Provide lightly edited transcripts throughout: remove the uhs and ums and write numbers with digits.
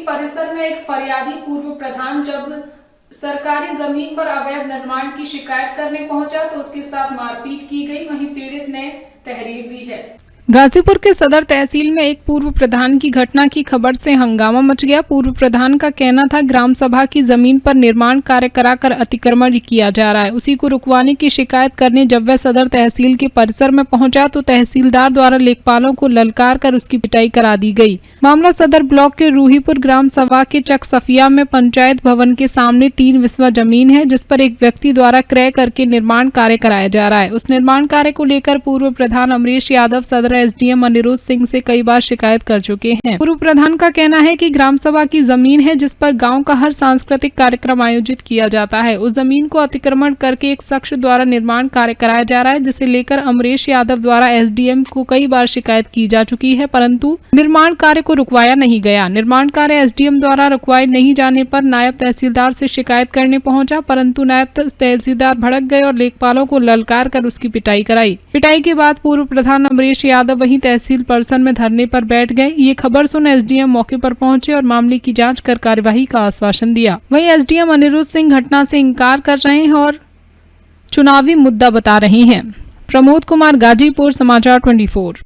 परिसर में एक फरियादी पूर्व प्रधान जब सरकारी जमीन पर अवैध निर्माण की शिकायत करने पहुंचा तो उसके साथ मारपीट की गई। वहीं पीड़ित ने तहरीर दी है। गाजीपुर के सदर तहसील में एक पूर्व प्रधान की घटना की खबर से हंगामा मच गया। पूर्व प्रधान का कहना था ग्राम सभा की जमीन पर निर्माण कार्य कराकर अतिक्रमण किया जा रहा है। उसी को रुकवाने की शिकायत करने जब वह सदर तहसील के परिसर में पहुंचा तो तहसीलदार द्वारा लेखपालों को ललकार कर उसकी पिटाई करा दी गई। मामला सदर ब्लॉक के रूहीपुर ग्राम सभा के चक सफिया में पंचायत भवन के सामने 3 बिस्वा जमीन है, जिस पर एक व्यक्ति द्वारा क्रय करके निर्माण कार्य कराया जा रहा है। उस निर्माण कार्य को लेकर पूर्व प्रधान अमरीश यादव सदर एसडीएम अनिरुद्ध सिंह से कई बार शिकायत कर चुके हैं। पूर्व प्रधान का कहना है कि ग्राम सभा की जमीन है जिस पर गांव का हर सांस्कृतिक कार्यक्रम आयोजित किया जाता है। उस जमीन को अतिक्रमण करके एक शख्स द्वारा निर्माण कार्य कराया जा रहा है, जिसे लेकर अमरीश यादव द्वारा एसडीएम को कई बार शिकायत की जा चुकी है, परंतु निर्माण कार्य को रुकवाया नहीं गया। निर्माण कार्य एसडीएम द्वारा रुकवाए नहीं जाने पर नायब तहसीलदार से शिकायत करने पहुंचा, परंतु नायब तहसीलदार भड़क गए और लेखपालों को ललकार कर उसकी पिटाई कराई। पिटाई के बाद पूर्व प्रधान अमरीश यादव वहीं तहसील परिसर में धरने पर बैठ गए। ये खबर सुन एसडीएम मौके पर पहुंचे और मामले की जांच कर कार्यवाही का आश्वासन दिया। वहीं एसडीएम अनिरुद्ध सिंह घटना से इंकार कर रहे हैं और चुनावी मुद्दा बता रहे हैं। प्रमोद कुमार, गाजीपुर, समाचार 24।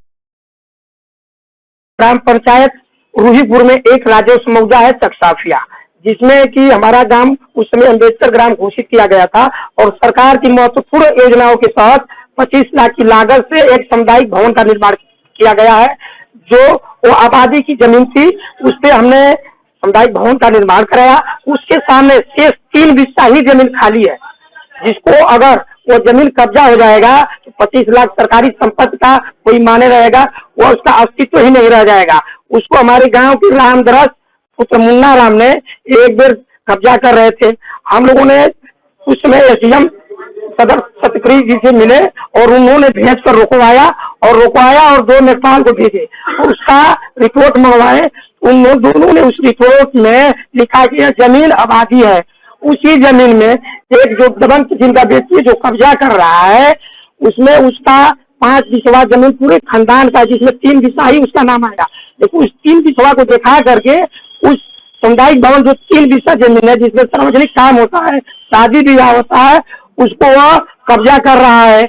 ग्राम पंचायत रूहीपुर में एक राजस्व मौजा है चकसाफिया, जिसमें कि हमारा गांव उस समय अम्बेडकर ग्राम घोषित किया गया था और सरकार की महत्वपूर्ण योजनाओं के तहत 25 लाख की लागत से एक सामुदायिक भवन का निर्माण किया गया है। जो वो आबादी की जमीन थी उस पे हमने सामुदायिक भवन का निर्माण कराया। उसके सामने शेष 3 बिस्सा ही जमीन खाली है, जिसको अगर वो जमीन कब्जा हो जाएगा तो 25 लाख सरकारी संपत्ति का कोई माने रहेगा, वो उसका अस्तित्व ही नहीं रह जाएगा। उसको हमारे गांव के रामदरस पुत्र मुन्ना राम ने एक बार कब्जा कर रहे थे। हम लोगों ने उस समय एसडीएम सदर सतक्री जी से मिले और उन्होंने भेज कर रुकवाया और 2 नेपाल को भेजे और उसका रिपोर्ट मंगवाए। उन दोनों ने उस रिपोर्ट में लिखा कि यह जमीन आबादी है। उसी जमीन में एक जो दबंग जिनका व्यक्ति जो कब्जा कर रहा है उसमें उसका 5 बिस्वा जमीन पूरे खानदान का, जिसमें 3 बिस्सा ही उसका नाम आएगा। लेकिन उस 3 बिस्वा को दिखा करके उस सामुदायिक भवन जो 3 बिस्सा जमीन है जिसमें सार्वजनिक काम होता है, शादी विवाह होता है, उसको वह कब्जा कर रहा है।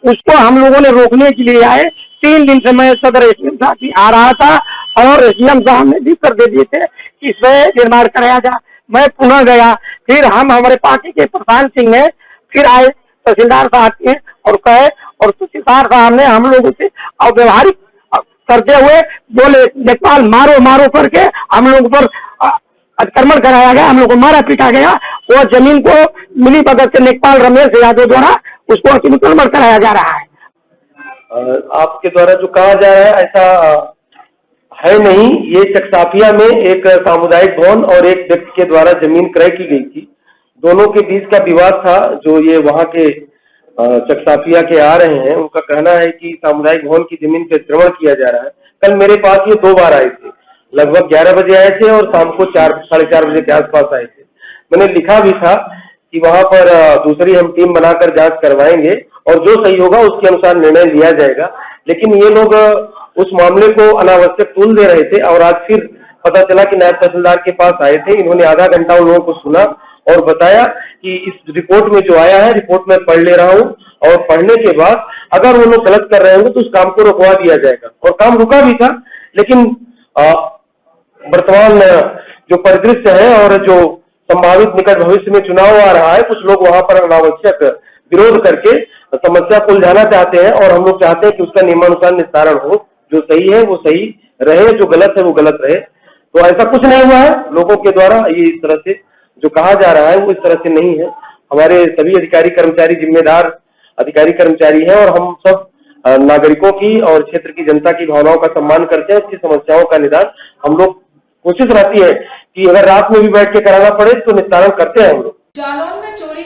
उसको हम लोगों ने रोकने के लिए आए। 3 दिन से मैं सदर एसडीएम साहब आ रहा था और एसडीएम साहब ने भी कर दे दिए थे कि इसमें निर्माण कराया जा। मैं पुनः गया, फिर हमारे पार्टी के प्रधान सिंह ने फिर आए तहसीलदार साहब के और कहे और तहसीलदार साहब ने हम लोगों से अव्यवहारिक करते हुए बोले लेखपाल मारो करके हम लोगों पर अतिक्रमण कराया गया, हम लोग को मारा पीटा गया। वो जमीन को मिली भगत से लेखपाल रमेश यादव द्वारा उसको अतिक्रमण कराया जा रहा है। आपके द्वारा जो कहा जा रहा है ऐसा है नहीं। ये चकसाफिया में एक सामुदायिक भवन और एक व्यक्ति के द्वारा जमीन क्रय की गई थी। दोनों के बीच का विवाद था। जो ये वहाँ के चकसाफिया के आ रहे हैं उनका कहना है कि सामुदायिक भवन की जमीन पे अतिक्रमण किया जा रहा है। कल मेरे पास ये 2 बार आए थे, लगभग 11 बजे आए थे और शाम को 4 साढ़े 4 बजे के आसपास आए थे। मैंने लिखा भी था कि वहां पर दूसरी हम टीम बनाकर जांच करवाएंगे और जो सही होगा उसके अनुसार निर्णय लिया जाएगा। लेकिन ये लोग उस मामले को अनावश्यक तूल दे रहे थे और आज फिर पता चला कि नायब तहसीलदार के पास आए थे। इन्होंने आधा घंटा उन लोगों को सुना और बताया कि इस रिपोर्ट में जो आया है रिपोर्ट में पढ़ ले रहा हूँ और पढ़ने के बाद अगर वो लोग गलत कर रहे होंगे तो उस काम को रुकवा दिया जाएगा। और काम रुका भी था। लेकिन वर्तमान जो परिदृश्य है और जो संभावित निकट भविष्य में चुनाव आ रहा है, कुछ लोग वहां पर अनावश्यक विरोध करके समस्या को उलझाना चाहते हैं और हम लोग चाहते हैं कि उसका नियमानुसार निस्तारण हो। जो सही है वो सही रहे, जो गलत है वो गलत रहे। तो ऐसा कुछ नहीं हुआ है। लोगों के द्वारा ये इस तरह से जो कहा जा रहा है वो इस तरह से नहीं है। हमारे सभी अधिकारी कर्मचारी जिम्मेदार अधिकारी कर्मचारी हैं और हम सब नागरिकों की और क्षेत्र की जनता की भावनाओं का सम्मान करते हैं। उसकी समस्याओं का निदान हम लोग कोशिश रहती है कि अगर रात में भी बैठ के कराना पड़े तो निस्तारण करते हैं हम लोग। जालौन में चोरी